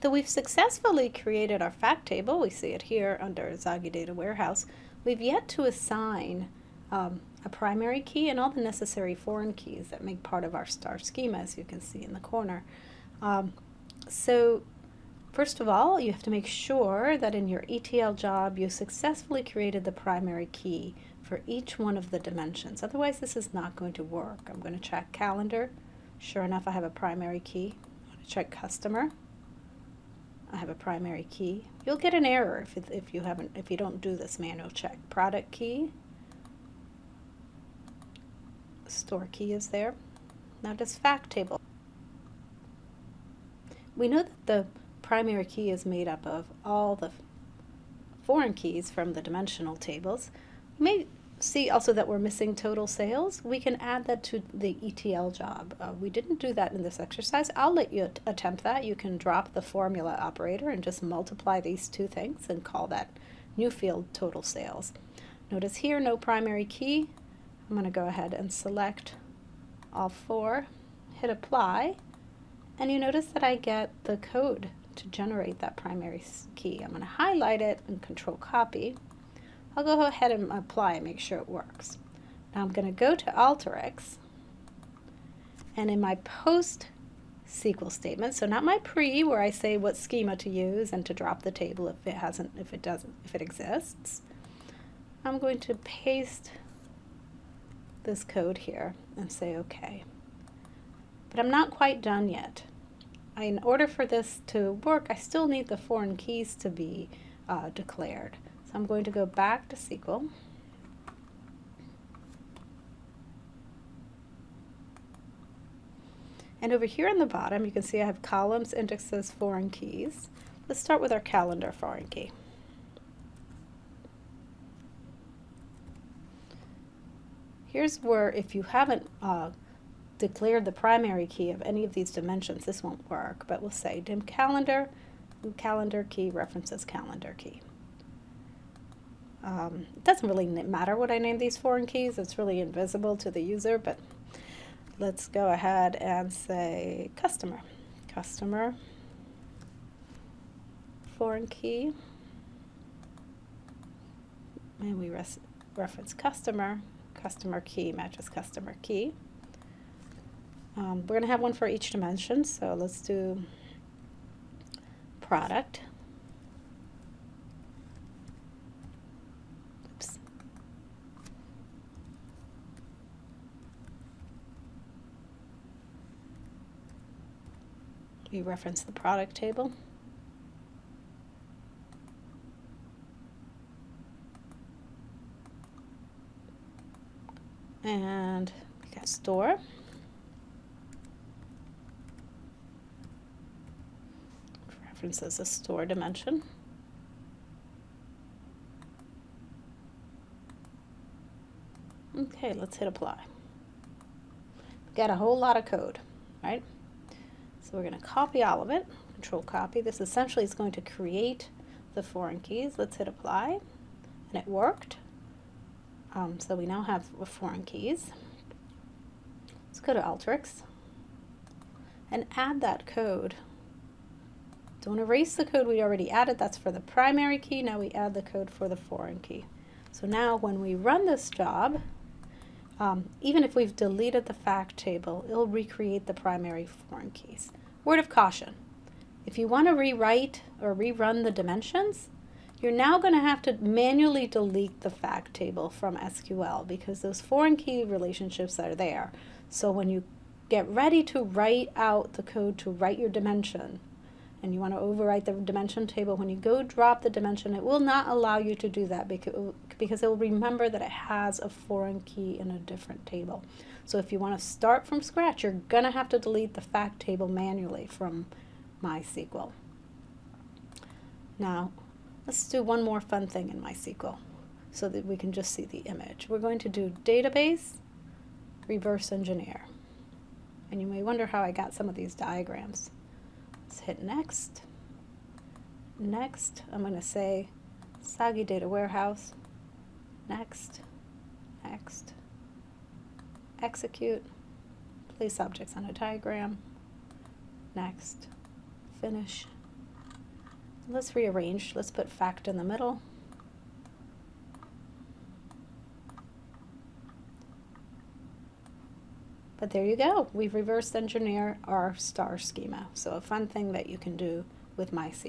Though we've successfully created our fact table, we see it here under Zagi Data Warehouse, we've yet to assign a primary key and all the necessary foreign keys that make part of our star schema, as you can see in the corner. So first of all, you have to make sure that in your ETL job you successfully created the primary key for each one of the dimensions. Otherwise, this is not going to work. I'm going to check calendar. Sure enough, I have a primary key. I'm going to check customer. I have a primary key. You'll get an error if you don't do this manual check. Product key. Store key is there. Now does fact table. We know that the primary key is made up of all the foreign keys from the dimensional tables. You may see also that we're missing total sales. We can add that to the ETL job. We didn't do that in this exercise. I'll let you attempt that. You can drop the formula operator and just multiply these two things and call that new field total sales. Notice here, no primary key. I'm going to go ahead and select all four, hit apply, and you notice that I get the code to generate that primary key. I'm going to highlight it and control copy. I'll go ahead and apply and make sure it works. Now I'm going to go to Alteryx, and in my post SQL statement, so not my pre where I say what schema to use and to drop the table if it exists, I'm going to paste this code here and say OK. But I'm not quite done yet. In order for this to work, I still need the foreign keys to be declared. So I'm going to go back to SQL. And over here on the bottom, you can see I have columns, indexes, foreign keys. Let's start with our calendar foreign key. Here's where if you haven't declared the primary key of any of these dimensions, this won't work, but we'll say dim calendar, calendar key references calendar key. It doesn't really matter what I name these foreign keys. It's really invisible to the user, but let's go ahead and say customer. Customer foreign key. And we reference customer. Customer key matches customer key. We're going to have one for each dimension, so let's do product. Oops. We reference the product table. And we got store. References a store dimension. Okay, let's hit apply. We've got a whole lot of code, right? So we're going to copy all of it. Control copy. This essentially is going to create the foreign keys. Let's hit apply. And it worked. So we now have foreign keys. Let's go to Alteryx and add that code. Don't erase the code we already added. That's for the primary key. Now we add the code for the foreign key. So now when we run this job, even if we've deleted the fact table, it'll recreate the primary foreign keys. Word of caution. If you want to rewrite or rerun the dimensions, you're now going to have to manually delete the fact table from SQL because those foreign key relationships are there. So when you get ready to write out the code to write your dimension, and you want to overwrite the dimension table, when you go drop the dimension, it will not allow you to do that because it will remember that it has a foreign key in a different table. So if you want to start from scratch, you're going to have to delete the fact table manually from MySQL. Now, let's do one more fun thing in MySQL so that we can just see the image. We're going to do database, reverse engineer. And you may wonder how I got some of these diagrams. Let's hit next. Next, I'm going to say Zagi Data Warehouse. Next, next, execute, place objects on a diagram. Next, finish, Let's rearrange. Let's put fact in the middle. But there you go. We've reversed engineered our star schema. So a fun thing that you can do with MySQL.